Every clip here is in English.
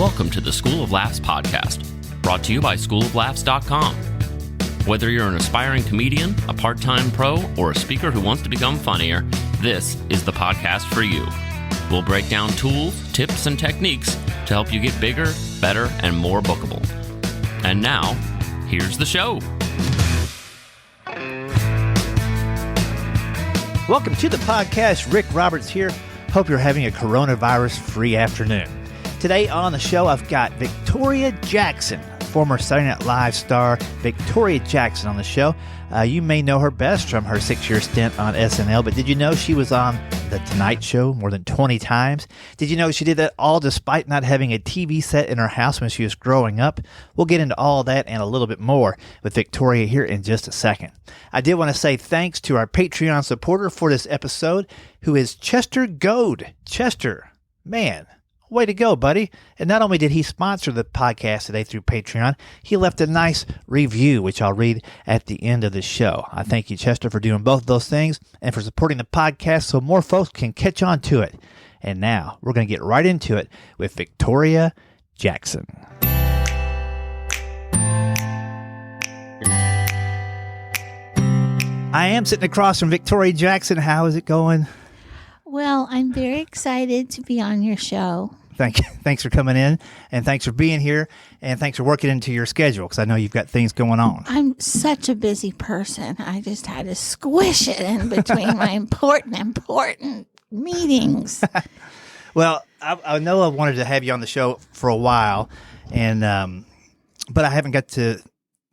Welcome to the School of Laughs podcast, brought to you by schooloflaughs.com. Whether you're an aspiring comedian, a part-time pro, or a speaker who wants to become funnier, this is the podcast for you. We'll break down tools, tips, and techniques to help you get bigger, better, and more bookable. And now, here's the show. Welcome to the podcast. Rick Roberts here. Hope you're having a coronavirus-free afternoon. Today on the show, I've got Victoria Jackson, former Saturday Night Live star Victoria Jackson on the show. You may know her best from her 6-year stint on SNL, but did you know she was on The Tonight Show more than 20 times? Did you know she did that all despite not having a TV set in her house when she was growing up? We'll get into all that and a little bit more with Victoria here in just a second. I did want to say thanks to our Patreon supporter for this episode, who is Chester Goad. Chester, man, way to go, buddy. And not only did he sponsor the podcast today through Patreon, he left a nice review, which I'll read at the end of the show. I thank you, Chester, for doing both of those things and for supporting the podcast so more folks can catch on to it. And now we're going to get right into it with Victoria Jackson. I am sitting across from Victoria Jackson. How is it going? Well, I'm very excited to be on your show. Thanks for coming in, and thanks for being here, and thanks for working into your schedule, because I know you've got things going on. I'm such a busy person. I just had to squish it in between my important meetings. Well, I know I wanted to have you on the show for a while, and but I haven't got to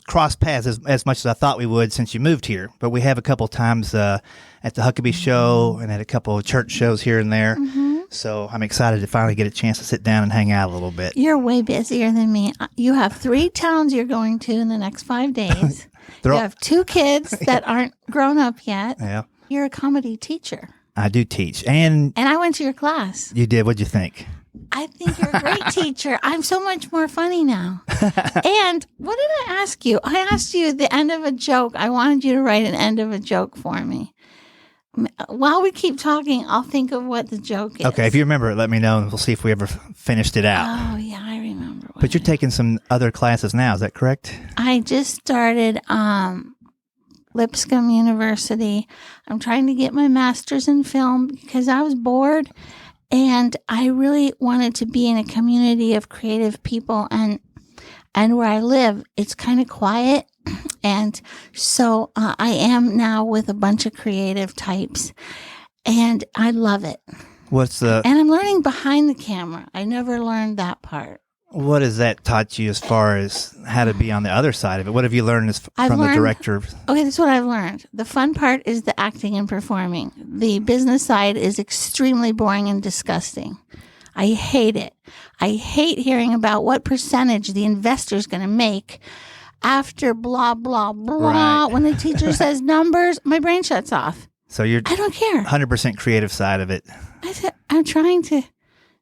cross paths as much as I thought we would since you moved here. But we have a couple times at the Huckabee show and at a couple of church shows here and there. Mm-hmm. So I'm excited to finally get a chance to sit down and hang out a little bit. You're way busier than me. You have 3 towns you're going to in the next 5 days. You have 2 kids that aren't grown up yet. Yeah. You're a comedy teacher. I do teach. And I went to your class. You did? What'd you think? I think you're a great teacher. I'm so much more funny now. And what did I ask you? I asked you the end of a joke. I wanted you to write an end of a joke for me. While we keep talking, I'll think of what the joke is. Okay, if you remember it, let me know, and we'll see if we ever finished it out. Oh, yeah, I remember. But you're taking some other classes now, is that correct? I just started Lipscomb University. I'm trying to get my master's in film because I was bored, and I really wanted to be in a community of creative people, and where I live, it's kind of quiet. And so I am now with a bunch of creative types, and I love it. And I'm learning behind the camera. I never learned that part. What has that taught you as far as how to be on the other side of it? What have you learned from the director? Okay, this is what I've learned. The fun part is the acting and performing. The business side is extremely boring and disgusting. I hate it. I hate hearing about what percentage the investor's going to make after blah, blah, blah. Right. When the teacher says numbers, my brain shuts off. So I don't care. 100% creative side of it. I'm trying to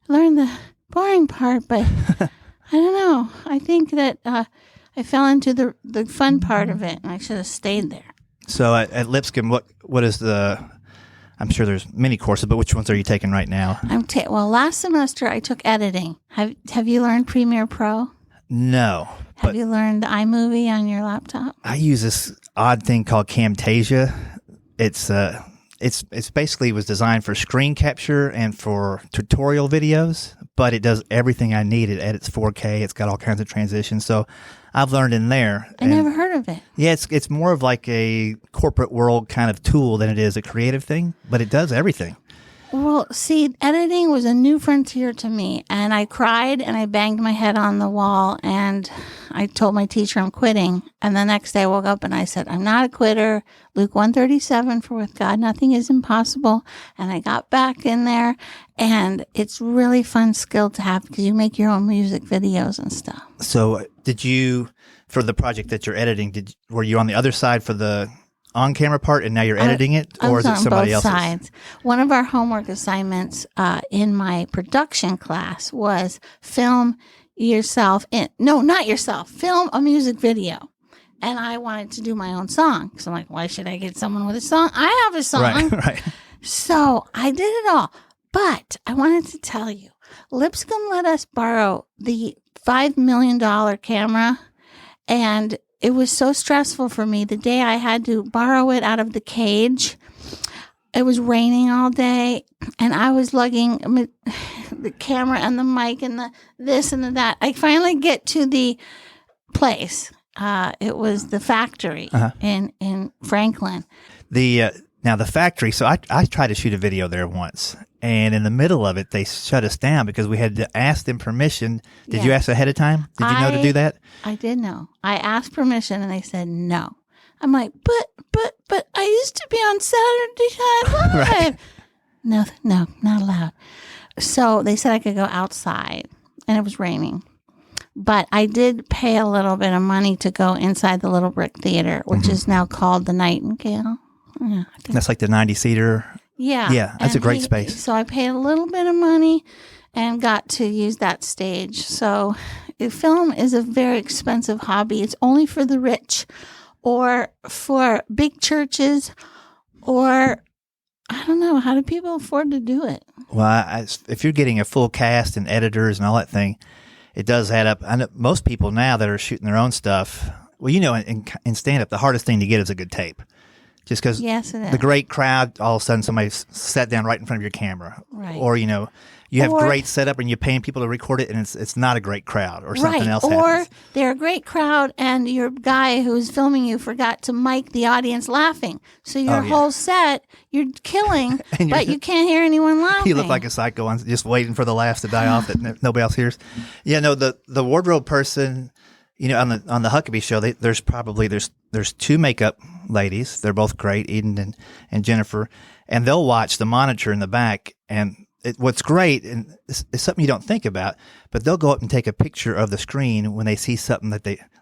learn the boring part, but I don't know. I think that I fell into the fun part of it, and I should have stayed there. So at Lipscomb, what is I'm sure there's many courses, but which ones are you taking right now? Well, last semester I took editing. Have you learned Premiere Pro? No. Have you learned iMovie on your laptop? I use this odd thing called Camtasia. It's basically was designed for screen capture and for tutorial videos, but it does everything I need. It edits 4K. It's got all kinds of transitions. So I've learned in there. I never heard of it. Yeah, it's more of like a corporate world kind of tool than it is a creative thing, but it does everything. Well, see, editing was a new frontier to me, and I cried and I banged my head on the wall, and I told my teacher I'm quitting. And the next day I woke up and I said, I'm not a quitter. Luke 137, for with God nothing is impossible. And I got back in there, and it's really fun skill to have because you make your own music videos and stuff. So did you, for the project that you're editing, were you on the other side for the on-camera part, and now you're editing it, or is it somebody else's? Sides. One of our homework assignments in my production class was film yourself. Film a music video. And I wanted to do my own song. So I'm like, why should I get someone with a song? I have a song. Right. So I did it all. But I wanted to tell you, Lipscomb let us borrow the $5 million camera, and it was so stressful for me the day I had to borrow it out of the cage. It was raining all day, and I was lugging the camera and the mic and the this and the that. I finally get to the place. It was the factory in Franklin. Now the factory. So I tried to shoot a video there once, and in the middle of it, they shut us down because we had to ask them permission. Did you ask ahead of time? Did you know to do that? I did know. I asked permission, and they said no. I'm like, but I used to be on Saturday Night Live. Right. No, not allowed. So they said I could go outside, and it was raining. But I did pay a little bit of money to go inside the Little Brick Theater, which is now called the Nightingale. Yeah, that's like the 90-seater. Yeah. Yeah, that's a great space. So I paid a little bit of money and got to use that stage. So film is a very expensive hobby. It's only for the rich or for big churches, or I don't know. How do people afford to do it? Well, if you're getting a full cast and editors and all that thing, it does add up. I know most people now that are shooting their own stuff, well, in stand-up, the hardest thing to get is a good tape. Just because the great crowd, all of a sudden somebody sat down right in front of your camera. Right. Or, you have great setup and you're paying people to record it and it's not a great crowd or something else happens. Or they're a great crowd and your guy who's filming you forgot to mic the audience laughing. So your whole set, you're killing, but you can't hear anyone laughing. You look like a psycho just waiting for the laughs to die off that nobody else hears. Yeah, no, the wardrobe person, on the Huckabee show, there's two makeup ladies. They're both great, Eden and Jennifer, and they'll watch the monitor in the back. And what's great, and it's something you don't think about, but they'll go up and take a picture of the screen when they see something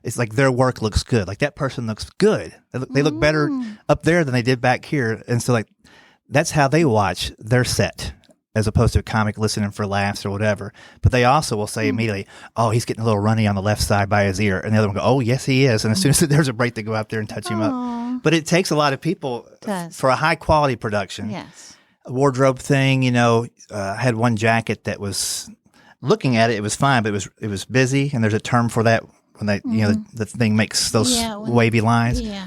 it's like their work looks good. Like that person looks good. They look better up there than they did back here. And so that's how they watch their set, as opposed to a comic listening for laughs or whatever. But they also will say immediately, oh, he's getting a little runny on the left side by his ear. And the other one go, oh, yes, he is. And as soon as there's a break, they go out there and touch him up. But it takes a lot of people for a high-quality production. Yes. A wardrobe thing, I had one jacket that was, looking at it, it was fine, but it was busy. And there's a term for that when they, the thing makes those wavy lines. Yeah.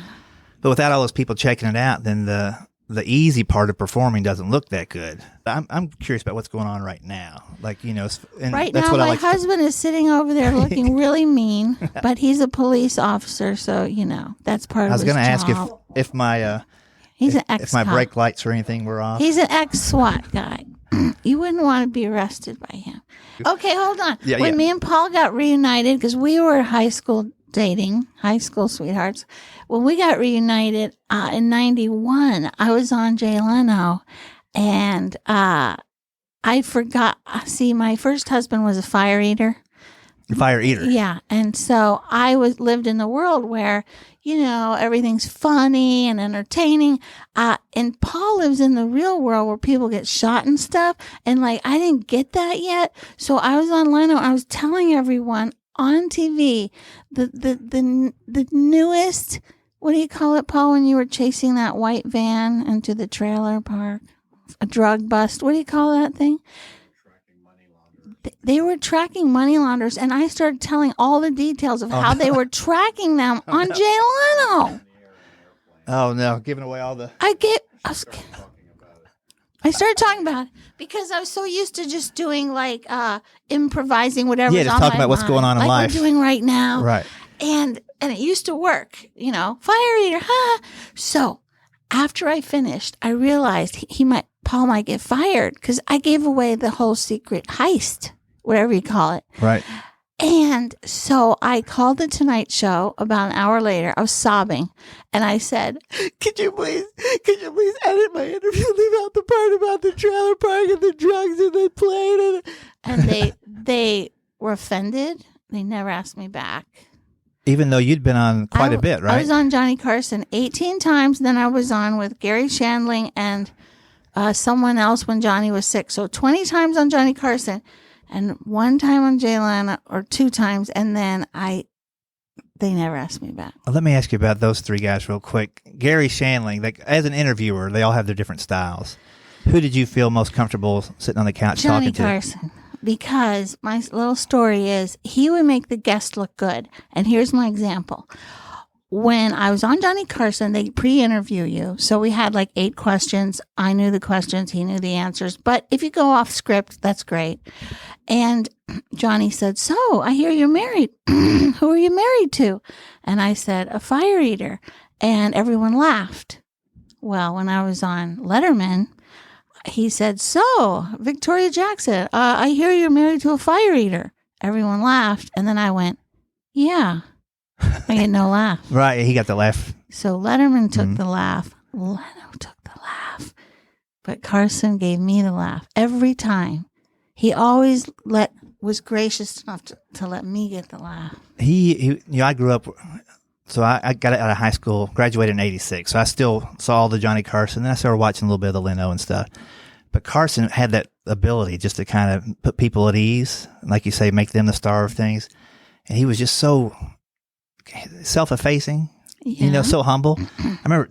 But without all those people checking it out, then the easy part of performing doesn't look that good. I'm curious about what's going on right now. Right now, my husband is sitting over there looking really mean, but he's a police officer, so that's part of his job. I was going to ask if my if my brake lights or anything were off. He's an ex-SWAT guy. You wouldn't want to be arrested by him. Okay, hold on. When me and Paul got reunited, because we were high school sweethearts. When we got reunited in 91, I was on Jay Leno, and I forgot. See, my first husband was a fire eater. Fire eater. Yeah, and so I lived in the world where everything's funny and entertaining. And Paul lives in the real world where people get shot and stuff. And I didn't get that yet. So I was on Leno. I was telling everyone on TV, the newest, what do you call it, Paul, when you were chasing that white van into the trailer park? A drug bust. What do you call that thing? Tracking money launderers. They were tracking money launderers, and I started telling all the details of how they were tracking them on Jay Leno. Oh, no. Giving away all the... I started talking about it because I was so used to just doing improvising whatever. Yeah, just talking about what's going on in life. Like we're doing right now. Right. And it used to work, fire eater, ha. So after I finished, I realized Paul might get fired because I gave away the whole secret heist, whatever you call it. Right. And so I called the Tonight Show about an hour later. I was sobbing. And I said, could you please edit my interview? Leave out the part about the trailer park and the drugs and the plane. And they were offended. They never asked me back. Even though you'd been on quite a bit, right? I was on Johnny Carson 18 times. Then I was on with Gary Shandling and someone else when Johnny was sick. So 20 times on Johnny Carson. And one time on Jay Leno, or 2 times, and then they never asked me back. Let me ask you about those 3 guys real quick. Gary Shandling, as an interviewer, they all have their different styles. Who did you feel most comfortable sitting on the couch Johnny talking to? Carson. Because my little story is he would make the guest look good. And here's my example. When I was on Johnny Carson, they pre-interview you. So we had like 8 questions. I knew the questions. He knew the answers. But if you go off script, that's great. And Johnny said, so I hear you're married. Who are you married to? And I said, a fire eater. And everyone laughed. Well, when I was on Letterman, he said, so, Victoria Jackson, I hear you're married to a fire eater. Everyone laughed. And then I went, yeah. I get no laugh. Right. He was laugh. So Letterman took the laugh. Leno took the laugh. But Carson gave me the laugh every time. He always was gracious enough to let me get the laugh. I grew up... So I got out of high school, graduated in 86. So I still saw all the Johnny Carson. Then I started watching a little bit of the Leno and stuff. But Carson had that ability just to kind of put people at ease. Like you say, make them the star of things. And he was just so self-effacing, so humble. I remember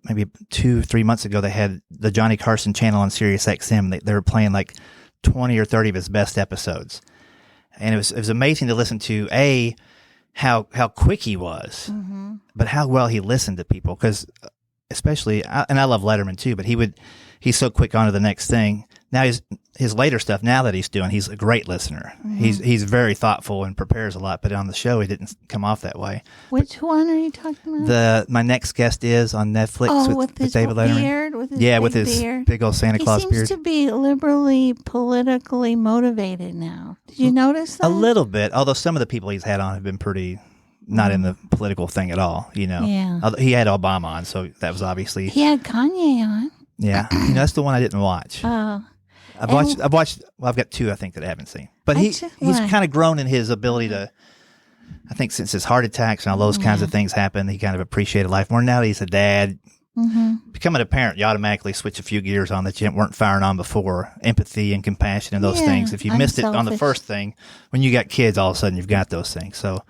maybe 2-3 months ago, they had the Johnny Carson channel on Sirius XM. They were playing like 20 or 30 of his best episodes. And it was amazing to listen to, how quick he was, but how well he listened to people. Because especially, and I love Letterman too, but he's so quick on to the next thing. Now his later stuff, now that he's doing, he's a great listener. He's very thoughtful and prepares a lot, but on the show, he didn't come off that way. Which one are you talking about? My next guest is on Netflix with David Letterman. Beard, with his beard. Big old Santa Claus beard. He seems to be liberally, politically motivated now. Did you notice that? A little bit, although some of the people he's had on have been pretty not in the political thing at all, Yeah. He had Obama on, so that was obviously... He had Kanye on. Yeah. That's the one I didn't watch. Oh. I've watched, I've got 2, I think, that I haven't seen. But he's kind of grown in his ability to, I think since his heart attacks and all those kinds of things happened, he kind of appreciated life more. Now that he's a dad, becoming a parent, you automatically switch a few gears on that you weren't firing on before. Empathy and compassion and those things. If you missed it on the first thing, when you got kids, all of a sudden you've got those things. So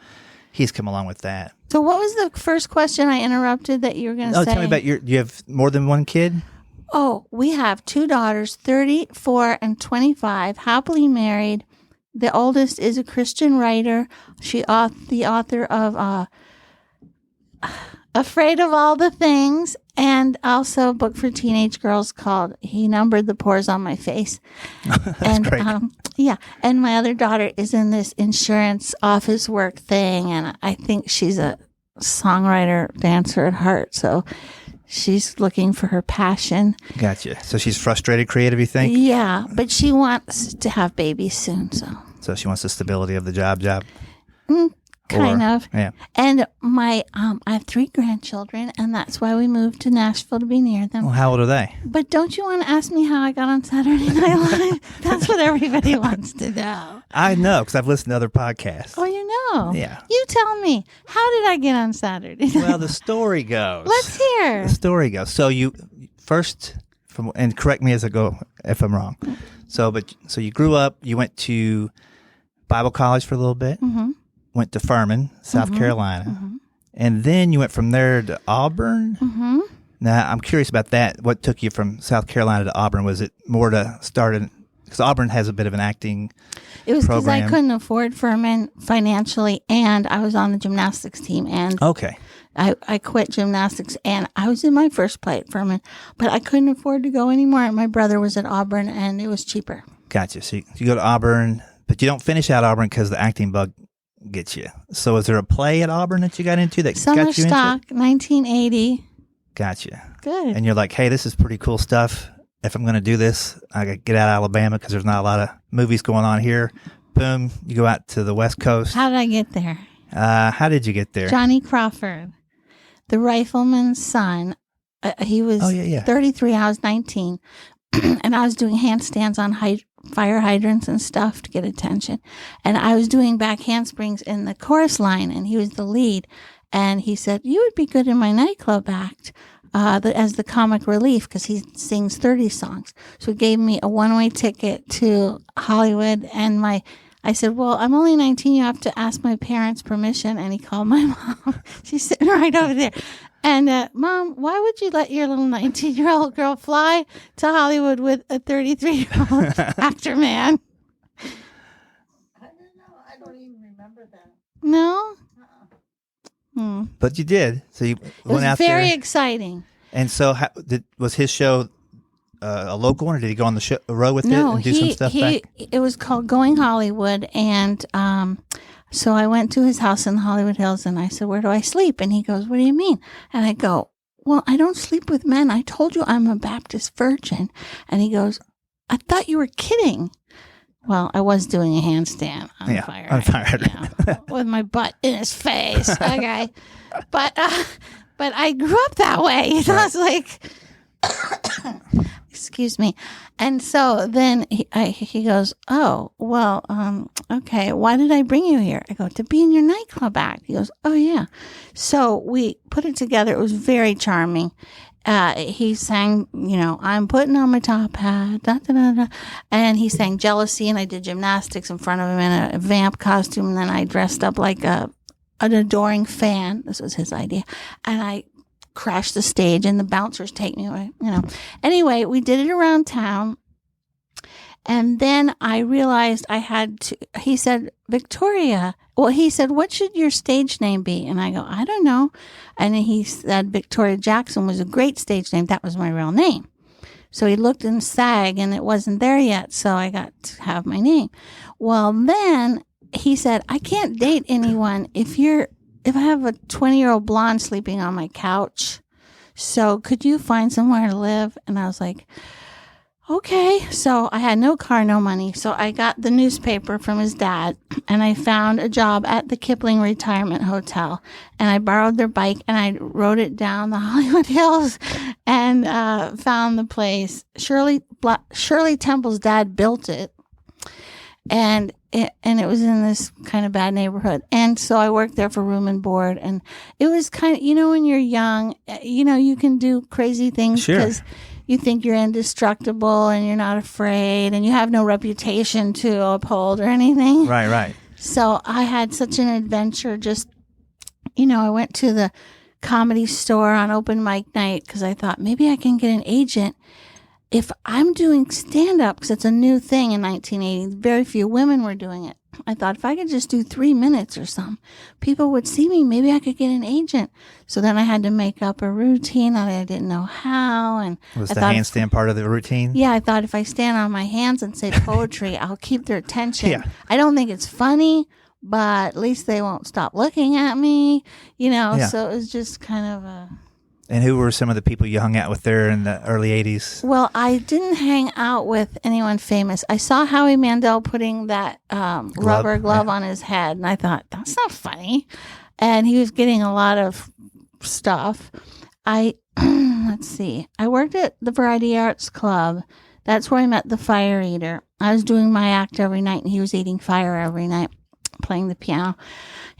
he's come along with that. So what was the first question I interrupted that you were going to say? Tell me about you have more than one kid? Oh, we have 2 daughters, 34 and 25, happily married. The oldest is a Christian writer. She the author of Afraid of All the Things, and also a book for teenage girls called He Numbered the Pores on My Face. That's great. And my other daughter is in this insurance office work thing, and I think she's a songwriter, dancer at heart, so... She's looking for her passion. Gotcha. So she's frustrated creative, you think? Yeah, but she wants to have babies soon, So she wants the stability of the job? Kind of. Yeah. And I have 3 grandchildren, and that's why we moved to Nashville to be near them. Well, how old are they? But don't you want to ask me how I got on Saturday Night Live? That's what everybody wants to know. I know, because I've listened to other podcasts. Oh, you know? Yeah. You tell me. How did I get on Saturday Night? Well, the story goes. Let's hear. The story goes. So you first, and correct me as I go if I'm wrong. So you grew up, you went to Bible college for a little bit. Went to Furman, South Carolina, and then you went from there to Auburn. Now, I'm curious about that. What took you from South Carolina to Auburn? Was it more to start because Auburn has a bit of an acting It was because I program? couldn't afford Furman financially, and I was on the gymnastics team, and I quit gymnastics, and I was in my first play at Furman, but I couldn't afford to go anymore, and my brother was at Auburn, and it was cheaper. Gotcha. So you go to Auburn, but you don't finish out Auburn because the acting bug gets you. So is there a play at Auburn that you got into that Summer got you Stock, into it? 1980. Gotcha. Good. And you're like, hey, this is pretty cool stuff. If I'm going to do this, I got to get out of Alabama because there's not a lot of movies going on here. Boom, you go out to the West Coast. How did I get there? How did you get there? Johnny Crawford, the Rifleman's son. He was 33, I was 19. And I was doing handstands on fire hydrants and stuff to get attention. And I was doing back handsprings in the chorus line, and he was the lead. And he said, you would be good in my nightclub act as the comic relief because he sings 30 songs. So he gave me a one-way ticket to Hollywood. And I said, well, I'm only 19. You have to ask my parents' permission. And he called my mom. She's sitting right over there. And Mom, why would you let your little 19-year-old girl fly to Hollywood with a 33-year-old actor man? I don't know. I don't even remember that. No. But you did. So you went out very there. exciting. And so was his show a local one, or did he go on the road with it and do some stuff back? It was called Going Hollywood, and so I went to his house in the Hollywood Hills, and I said, "Where do I sleep?" And he goes, "What do you mean?" And I go, "Well, I don't sleep with men. I told you I'm a Baptist virgin." And he goes, "I thought you were kidding." Well, I was doing a handstand on fire. On fire. With my butt in his face. Okay. But I grew up that way. You know, I was like, excuse me. And so then he goes, "Oh, well, okay. Why did I bring you here?" I go, "To be in your nightclub act." He goes, "Oh, yeah." So we put it together. It was very charming. He sang, "I'm putting on my top hat," da, da, da, da. And he sang "Jealousy," and I did gymnastics in front of him in a vamp costume. And then I dressed up like an adoring fan. This was his idea. And I crashed the stage, and the bouncers take me away, Anyway, we did it around town. And then I realized he said, "Victoria." Well, he said, "What should your stage name be?" And I go, "I don't know." And he said Victoria Jackson was a great stage name. That was my real name. So he looked in SAG, and it wasn't there yet. So I got to have my name. Well, then he said, "I can't date anyone if I have a 20-year-old blonde sleeping on my couch. So could you find somewhere to live?" And I was like, "Okay." So I had no car, no money. So I got the newspaper from his dad, and I found a job at the Kipling Retirement Hotel. And I borrowed their bike, and I rode it down the Hollywood Hills and found the place. Shirley Temple's dad built it. And it was in this kind of bad neighborhood. And so I worked there for room and board. And it was kind of, when you're young, you can do crazy things because you think you're indestructible and you're not afraid and you have no reputation to uphold or anything. Right. So I had such an adventure. Just, I went to the Comedy Store on open mic night because I thought maybe I can get an agent. If I'm doing stand-up, because it's a new thing in 1980, very few women were doing it. I thought if I could just do 3 minutes or something, people would see me. Maybe I could get an agent. So then I had to make up a routine that I didn't know how. And was the handstand part of the routine? Yeah, I thought if I stand on my hands and say poetry, I'll keep their attention. Yeah. I don't think it's funny, but at least they won't stop looking at me. So it was just kind of a... And who were some of the people you hung out with there in the early 80s? Well, I didn't hang out with anyone famous. I saw Howie Mandel putting that rubber glove on his head, and I thought, that's not funny. And he was getting a lot of stuff. Let's see. I worked at the Variety Arts Club. That's where I met the fire eater. I was doing my act every night, and he was eating fire every night, playing the piano.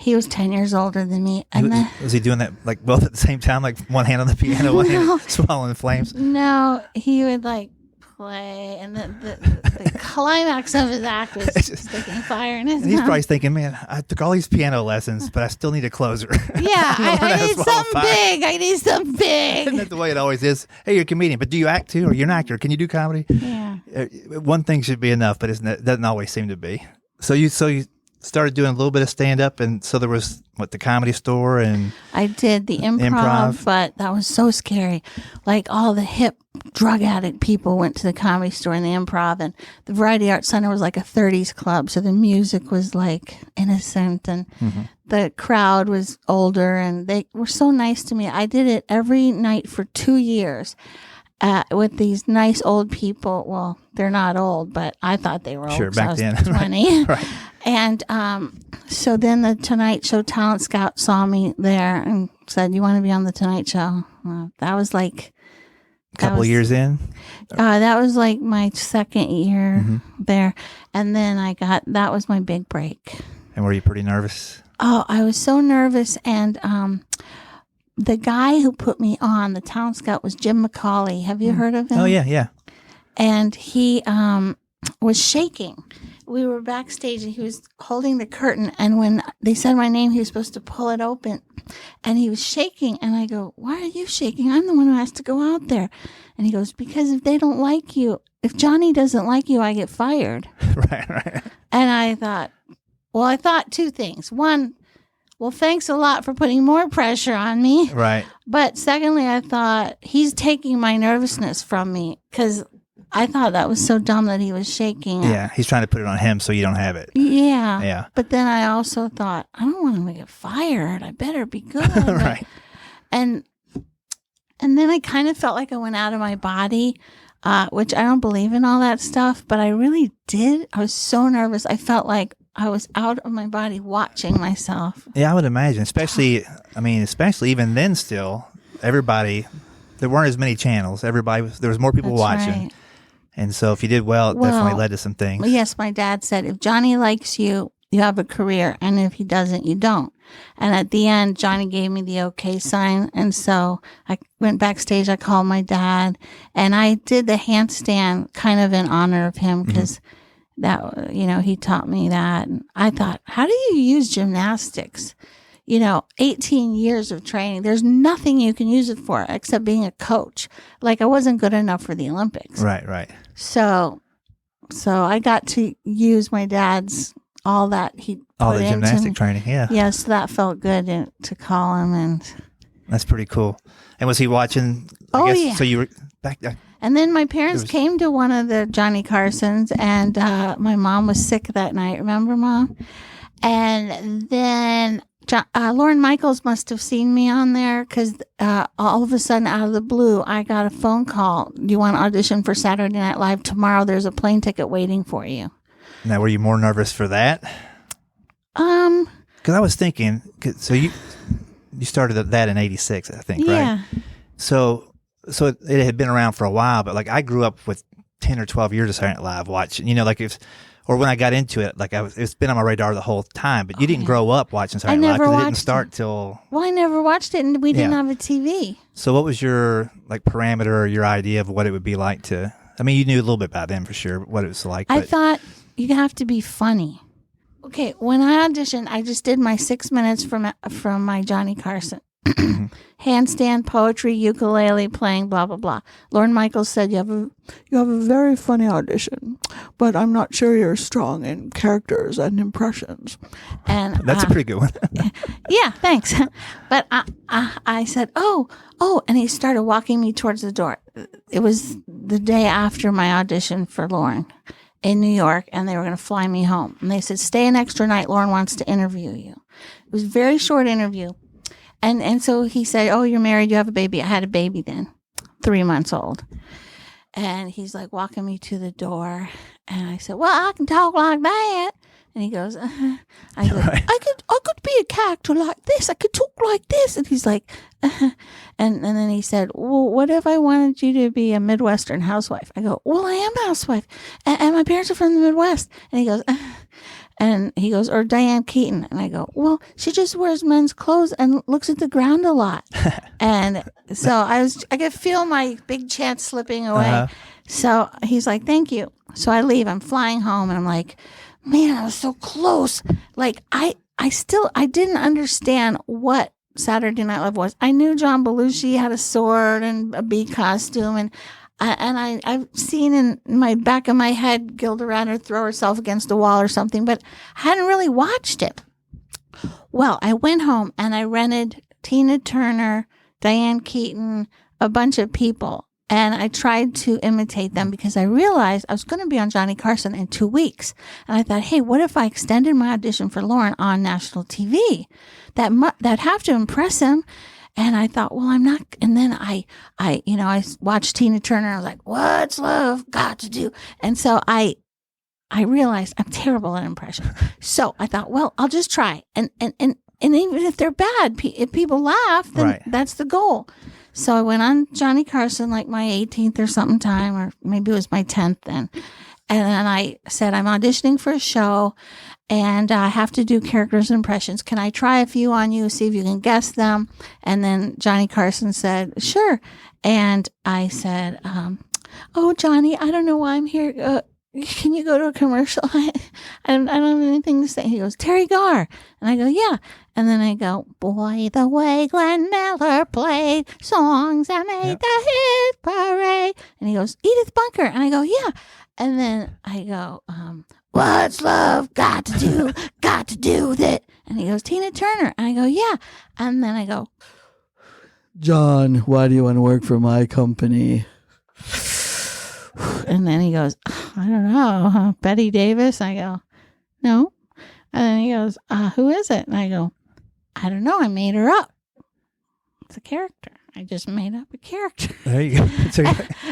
He was 10 years older than me. And was he doing that like both at the same time, like one hand on the piano, one hand swallowing flames? No, he would play, and the climax of his act was sticking fire in his mouth. He's probably thinking, "Man, I took all these piano lessons, but I still need a closer." Yeah, I need something big. I need something big. Isn't that the way it always is? Hey, you're a comedian, but do you act too? Or you're an actor? Can you do comedy? Yeah. One thing should be enough, but it doesn't always seem to be. So you started doing a little bit of stand-up, and so there was the Comedy Store, and I did the improv, but that was so scary. Like all the hip drug addict people went to the Comedy Store and the improv, and the Variety Arts Center was like a 30s club, so the music was like innocent, and the crowd was older, and they were so nice to me. I did it every night for 2 years. With these nice old people. Well, they're not old, but I thought they were old. Sure, back then. 20. Right. And so then the Tonight Show talent scout saw me there and said, "You want to be on the Tonight Show?" That was like... A couple years in? That was like my second year there. And then that was my big break. And were you pretty nervous? Oh, I was so nervous. And the guy who put me on, the talent scout, was Jim McCawley. Have you heard of him? Oh, yeah. And he was shaking. we were backstage and he was holding the curtain. And when they said my name, he was supposed to pull it open. And he was shaking. And I go, why are you shaking? I'm the one who has to go out there. And he goes, because if they don't like you, if Johnny doesn't like you, I get fired. Right. And I thought two things. One, well, thanks a lot for putting more pressure on me. Right. But secondly, I thought he's taking my nervousness from me because I thought that was so dumb that he was shaking. Yeah, he's trying to put it on him so you don't have it. Yeah. Yeah. But then I also thought, I don't want him to get fired. I better be good. Right. And then I kind of felt like I went out of my body, which I don't believe in all that stuff, but I really did. I was so nervous. I felt like I was out of my body watching myself. Yeah, I would imagine, especially even then still, everybody, there weren't as many channels. There was more people That's watching. right. And so if you did well, it definitely led to some things. Yes, my dad said, if Johnny likes you, you have a career. And if he doesn't, you don't. And at the end, Johnny gave me the okay sign. And so I went backstage. I called my dad. And I did the handstand kind of in honor of him because that, he taught me that. And I thought, how do you use gymnastics? 18 years of training. There's nothing you can use it for except being a coach. Like I wasn't good enough for the Olympics. Right. So I got to use my dad's all that he All put the into gymnastic training, yeah. Yeah, so that felt good to call him. And that's pretty cool. And was he watching? Yeah. So you were back there. And then my parents came to one of the Johnny Carsons, and my mom was sick that night. Remember, Mom? And then Lorne Michaels must have seen me on there because all of a sudden, out of the blue, I got a phone call. Do you want to audition for Saturday Night Live tomorrow? There's a plane ticket waiting for you. Now, were you more nervous for that? Because I was thinking, so you started that in '86, I think, yeah. right? So it had been around for a while, but like I grew up with 10 or 12 years of Saturday Night Live watching, or when I got into it, like it's been on my radar the whole time, but you didn't grow up watching Saturday Night Live because it didn't start till... Well, I never watched it and we didn't have a TV. So what was your parameter or your idea of what it would be like to... I mean, you knew a little bit about them for sure, what it was like. I thought you have to be funny. Okay, when I auditioned, I just did my 6 minutes from my Johnny Carson. Handstand, poetry, ukulele playing, blah blah blah. Lorne Michaels said, "You have a very funny audition, but I'm not sure you're strong in characters and impressions." And that's a pretty good one. Yeah, thanks. But I said, "Oh," and he started walking me towards the door. It was the day after my audition for Lorne in New York, and they were going to fly me home. And they said, "Stay an extra night. Lorne wants to interview you." It was a very short interview. And so he said, "Oh, you're married, you have a baby." I had a baby then, 3 months old. And he's like walking me to the door. And I said, "Well, I can talk like that." And he goes, I go, Right. I could be a character like this. I could talk like this. And he's like, and then he said, "Well, what if I wanted you to be a Midwestern housewife?" I go, "Well, I am a housewife. And my parents are from the Midwest." And he goes, "Or Diane Keaton." And I go, "Well, she just wears men's clothes and looks at the ground a lot." And so I could feel my big chance slipping away. So he's like, "Thank you." So I leave. I'm flying home, and I'm like, man, I was so close. Like I didn't understand what Saturday Night Live was. I knew John Belushi had a sword and a bee costume, and I've seen in my back of my head Gilda Radner throw herself against a wall or something, but I hadn't really watched it. Well, I went home and I rented Tina Turner, Diane Keaton, a bunch of people, and I tried to imitate them because I realized I was going to be on Johnny Carson in 2 weeks. And I thought, hey, what if I extended my audition for Lorne on national TV? That'd have to impress him. And I thought, well, I'm not. And then I watched Tina Turner. I was like, what's love got to do? And so I realized I'm terrible at impression. So I thought, well, I'll just try. And even if they're bad, if people laugh, then that's the goal. So I went on Johnny Carson like my 18th or something time, or maybe it was my 10th then. And then I said, I'm auditioning for a show and I have to do characters and impressions. Can I try a few on you, see if you can guess them? And then Johnny Carson said, sure. And I said, oh, Johnny, I don't know why I'm here. can you go to a commercial? I don't have anything to say. He goes, Terry Garr. And I go, yeah. And then I go, boy, the way Glenn Miller played songs that made the hit parade. And he goes, Edith Bunker. And I go, yeah. And then I go, what's love got to do with it? And he goes, Tina Turner. And I go, yeah. And then I go, John, why do you want to work for my company? and then he goes, I don't know, Betty Davis. I go, no. And then he goes, who is it? And I go, I don't know. I made her up. It's a character. I just made up a character. There you go. So,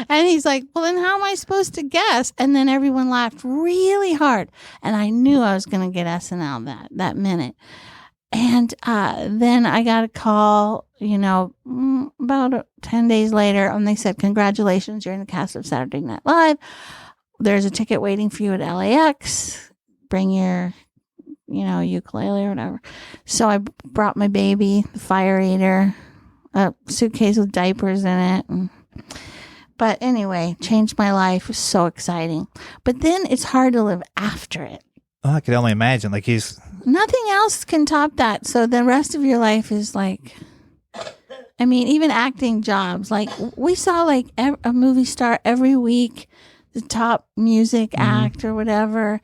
And he's like, well, then how am I supposed to guess? And then everyone laughed really hard. And I knew I was going to get SNL that minute. And then I got a call, about 10 days later, and they said, congratulations, you're in the cast of Saturday Night Live. There's a ticket waiting for you at LAX. Bring your, ukulele or whatever. So I brought my baby, the fire eater, a suitcase with diapers in it. But anyway, changed my life. It was so exciting. But then it's hard to live after it. oh, I could only imagine. Like Nothing else can top that. So the rest of your life is like, even acting jobs. Like we saw like a movie star every week, the top music act or whatever.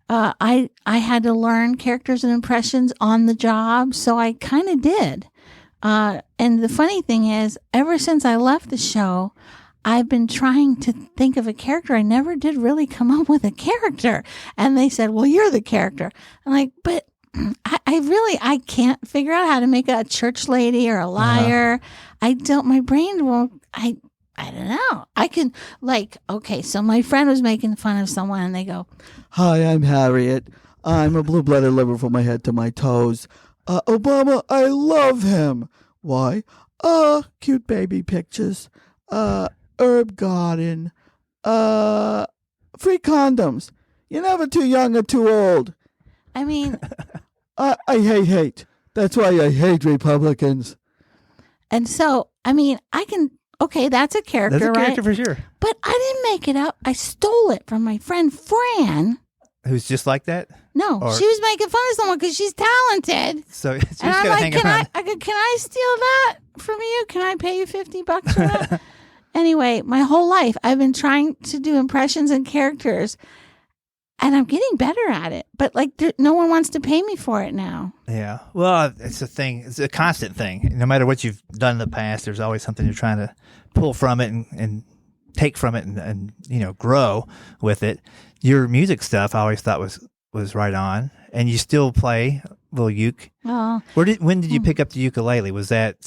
I had to learn characters and impressions on the job. So I kind of did. And the funny thing is, ever since I left the show, I've been trying to think of a character. I never did really come up with a character. And they said, well, you're the character. I'm like, but I can't figure out how to make a church lady or a liar. My brain won't, I don't know. I can okay, so my friend was making fun of someone and they go, Hi, I'm Harriet. I'm a blue-blooded liver from my head to my toes. Obama, I love him. Why? Cute baby pictures. Herb garden. Free condoms. You're never too young or too old. I hate. That's why I hate Republicans. And so, I can, okay, that's a character, that's a character right? for sure. But I didn't make it up. I stole it from my friend Fran. Who's just like that? No, she was making fun of someone because she's talented. So she's And I'm gotta like, hang can around. can I steal that from you? Can I pay you $50 for that? Anyway, my whole life I've been trying to do impressions and characters, and I'm getting better at it. But no one wants to pay me for it now. Yeah. Well, it's a thing. It's a constant thing. No matter what you've done in the past, there's always something you're trying to pull from it and take from it and grow with it. Your music stuff I always thought was right on, and you still play a little uke. Oh, When did you pick up the ukulele? Was that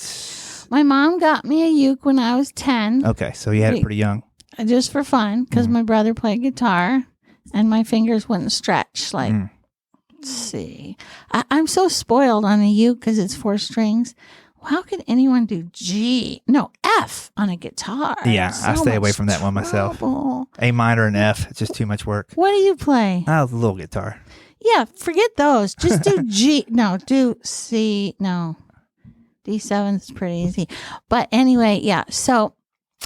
my mom got me a uke when I was 10. okay? So you had it pretty young. Just for fun, because my brother played guitar, and my fingers wouldn't stretch. Let's see. I'm so spoiled on a uke because it's 4 strings. How could anyone do F on a guitar? Yeah, It's I so stay away much from that one myself. trouble. A minor and F. It's just too much work. What do you play? A little guitar. Yeah, forget those. Just do G. No, do C. No. D7 is pretty easy. But anyway, yeah. So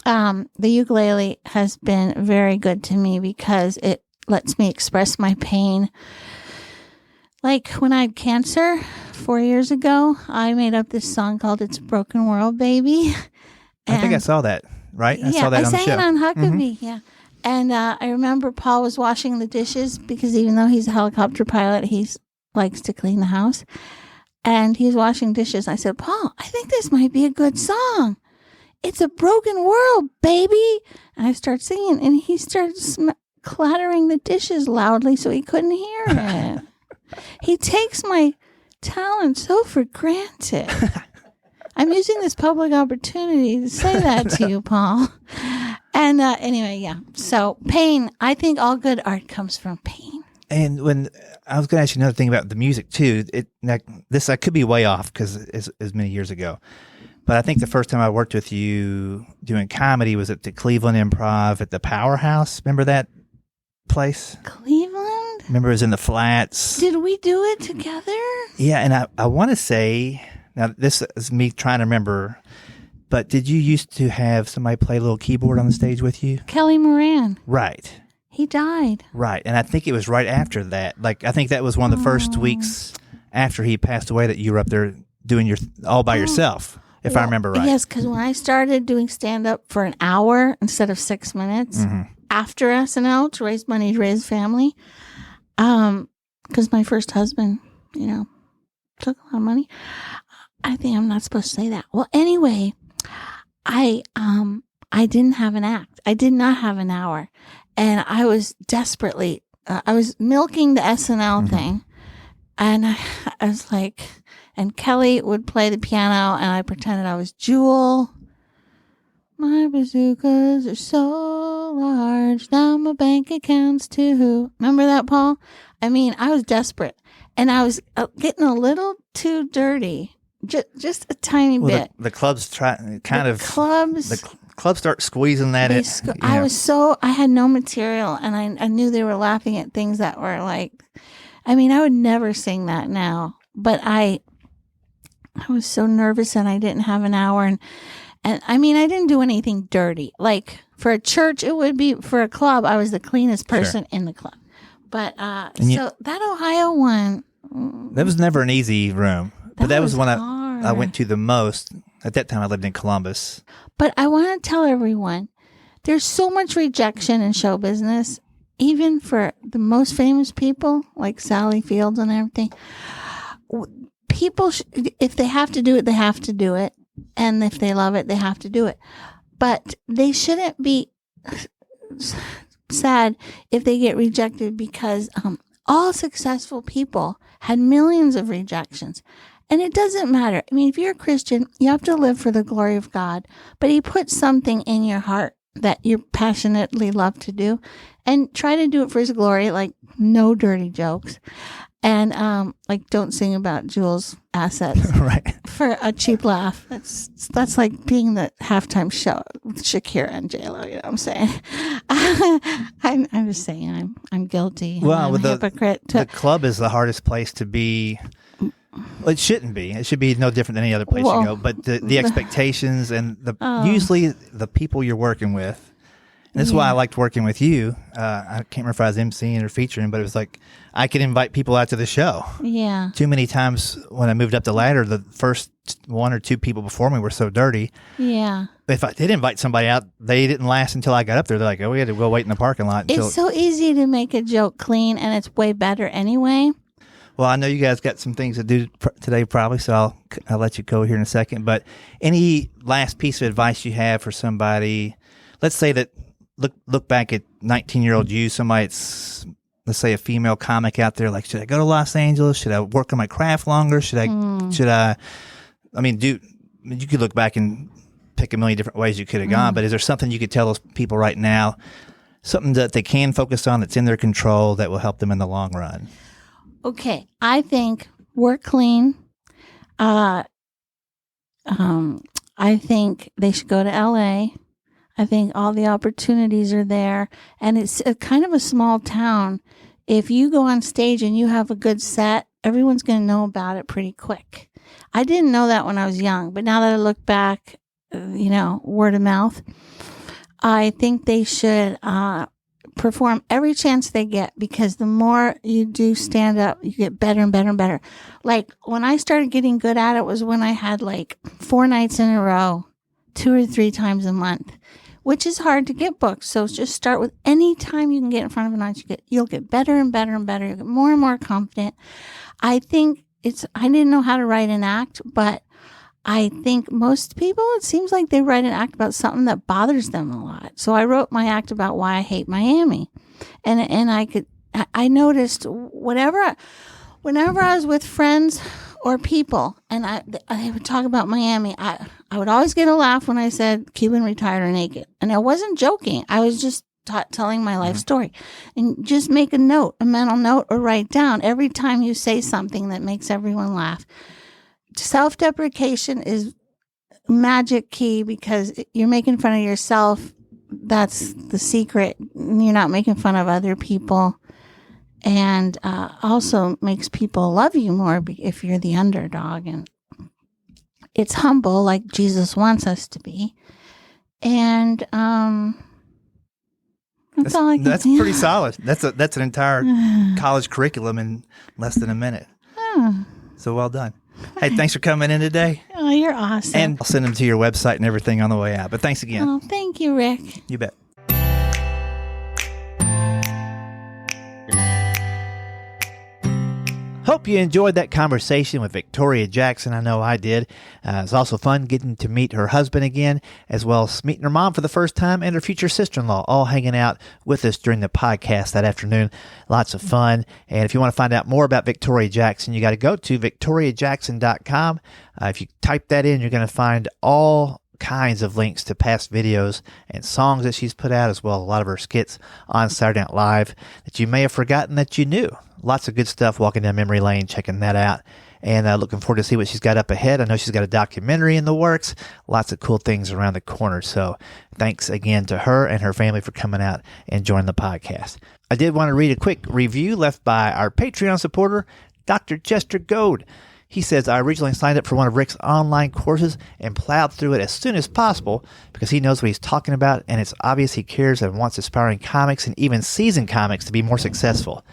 the ukulele has been very good to me because it lets me express my pain. Like when I had cancer 4 years ago, I made up this song called It's a Broken World, Baby. I think I saw that, right? I saw that on the show. I sang it on Huckabee, yeah. And I remember Paul was washing the dishes because even though he's a helicopter pilot, he likes to clean the house. And he was washing dishes. I said, Paul, I think this might be a good song. It's a broken world, baby. And I start singing, and he starts clattering the dishes loudly so he couldn't hear it. He takes my talent so for granted. I'm using this public opportunity to say that to you, Paul. And anyway, yeah. So pain, I think all good art comes from pain. And when I was going to ask you another thing about the music too, I could be way off because it's many years ago. But I think the first time I worked with you doing comedy was at the Cleveland Improv at the Powerhouse. Remember that place? Cleveland? Remember it was in the flats. Did we do it together? Yeah, and I want to say, now this is me trying to remember, but did you used to have somebody play a little keyboard on the stage with you? Kelly Moran. Right. He died. Right. And I think it was right after that. Like, I think that was one of the first weeks after he passed away that you were up there doing your all by yourself, if I remember right. Yes, because when I started doing stand-up for an hour instead of 6 minutes after SNL to raise money to raise family, because my first husband, took a lot of money. I think I'm not supposed to say that. Well, anyway, I didn't have an act. I did not have an hour. And I was desperately, I was milking the SNL thing. And I was like, and Kelly would play the piano and I pretended I was Jewel. My bazookas are so large. Now my bank account's too. Remember that, Paul? I mean, I was desperate. And I was getting a little too dirty. Just a tiny bit. The clubs Clubs. The clubs start squeezing that in. I had no material, and I knew they were laughing at things that were like, I mean, I would never sing that now, but I was so nervous and I didn't have an hour. And I mean, I didn't do anything dirty. Like for a church, it would be. For a club, I was the cleanest person in the club. But so that Ohio one. That was never an easy room. But that was one hard. I went to the most. At that time, I lived in Columbus. But I want to tell everyone, there's so much rejection in show business, even for the most famous people, like Sally Fields and everything. People, if they have to do it, they have to do it. And if they love it, they have to do it. But they shouldn't be sad if they get rejected, because all successful people had millions of rejections. And it doesn't matter. I mean, if you're a Christian, you have to live for the glory of God. But He puts something in your heart that you passionately love to do. And try to do it for His glory, like no dirty jokes. And like don't sing about Jules' assets Right. for a cheap laugh. That's like being the halftime show with Shakira and J-Lo, you know what I'm saying? I'm just saying I'm guilty. Well, I'm a hypocrite. The club is the hardest place to be. Well, it shouldn't be. It should be no different than any other place you go. But the expectations and usually the people you're working with. And this is why I liked working with you. I can't remember if I was emceeing or featuring, but it was like I could invite people out to the show. Yeah. Too many times when I moved up the ladder, the first one or two people before me were so dirty. Yeah. If I did invite somebody out, they didn't last until I got up there. They're like, oh, we had to go wait in the parking lot. It's so easy to make a joke clean, and it's way better anyway. Well, I know you guys got some things to do today probably, so I'll let you go here in a second. But any last piece of advice you have for somebody, let's say that, look back at 19-year-old you, somebody's, let's say a female comic out there, like, should I go to Los Angeles? Should I work on my craft longer? I mean, you could look back and pick a million different ways you could have gone, but is there something you could tell those people right now, something that they can focus on that's in their control that will help them in the long run? Okay, I think work clean. I think they should go to LA. I think all the opportunities are there, and it's a kind of a small town. If you go on stage and you have a good set, everyone's going to know about it pretty quick. I didn't know that when I was young, but now that I look back, word of mouth, I think they should perform every chance they get, because the more you do stand up, you get better and better and better. Like when I started getting good at it was when I had like 4 nights in a row, 2 or 3 times a month, which is hard to get booked. So just start with any time you can get in front of an audience. You'll get better and better and better. You'll get more and more confident. I think I didn't know how to write an act, but I think most people, it seems like they write an act about something that bothers them a lot. So I wrote my act about why I hate Miami. And I noticed whenever I was with friends or people and I would talk about Miami, I would always get a laugh when I said Cuban retired or naked. And I wasn't joking. I was just telling my life story. And just make a mental note, or write down every time you say something that makes everyone laugh. Self-deprecation is magic key, because you're making fun of yourself. That's the secret. You're not making fun of other people. And also makes people love you more if you're the underdog. And it's humble, like Jesus wants us to be. And That's all I can That's say. pretty solid. That's an entire college curriculum in less than a minute. Oh, So well done. Hey, thanks for coming in today. oh, you're awesome. And I'll send them to your website and everything on the way out. But thanks again. Oh, thank you, Rick. You bet. Hope you enjoyed that conversation with Victoria Jackson. I know I did. It's also fun getting to meet her husband again, as well as meeting her mom for the first time and her future sister-in-law, all hanging out with us during the podcast that afternoon. Lots of fun. And if you want to find out more about Victoria Jackson, you got to go to victoriajackson.com. If you type that in, you're going to find all kinds of links to past videos and songs that she's put out, as well as a lot of her skits on Saturday Night Live that you may have forgotten that you knew. Lots of good stuff walking down memory lane, checking that out. And looking forward to see what she's got up ahead. I know she's got a documentary in the works. Lots of cool things around the corner. So thanks again to her and her family for coming out and joining the podcast. I did want to read a quick review left by our Patreon supporter, Dr. Chester Goad. He says, I originally signed up for one of Rick's online courses and plowed through it as soon as possible because he knows what he's talking about, and it's obvious he cares and wants aspiring comics and even seasoned comics to be more successful.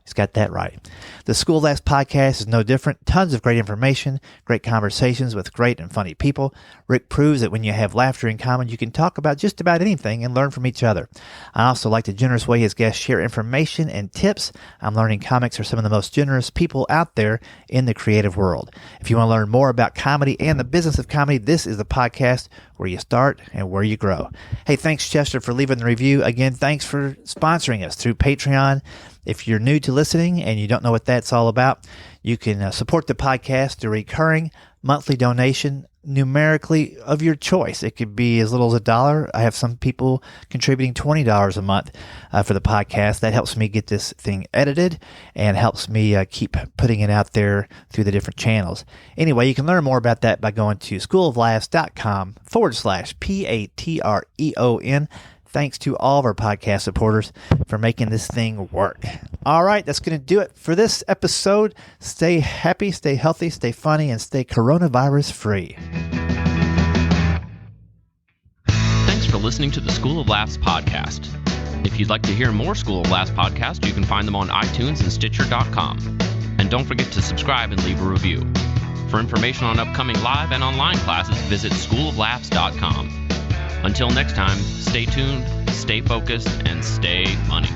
He's got that right. The School of Laughs podcast is no different. Tons of great information, great conversations with great and funny people. Rick proves that when you have laughter in common, you can talk about just about anything and learn from each other. I also like the generous way his guests share information and tips. I'm learning comics are some of the most generous people out there in the creative world. If you want to learn more about comedy and the business of comedy, this is the podcast where you start and where you grow. Hey, thanks, Chester, for leaving the review. Again, thanks for sponsoring us through Patreon. If you're new to listening and you don't know what that's all about, you can support the podcast through recurring monthly donation, numerically of your choice. It could be as little as $1. I have some people contributing $20 a month for the podcast. That helps me get this thing edited and helps me keep putting it out there through the different channels. Anyway, you can learn more about that by going to schooloflaughs.com/PATREON. Thanks to all of our podcast supporters for making this thing work. All right, that's going to do it for this episode. Stay happy, stay healthy, stay funny, and stay coronavirus free. Thanks for listening to the School of Laughs podcast. If you'd like to hear more School of Laughs podcasts, you can find them on iTunes and Stitcher.com. And don't forget to subscribe and leave a review. For information on upcoming live and online classes, visit schooloflaughs.com. Until next time, stay tuned, stay focused, and stay funny.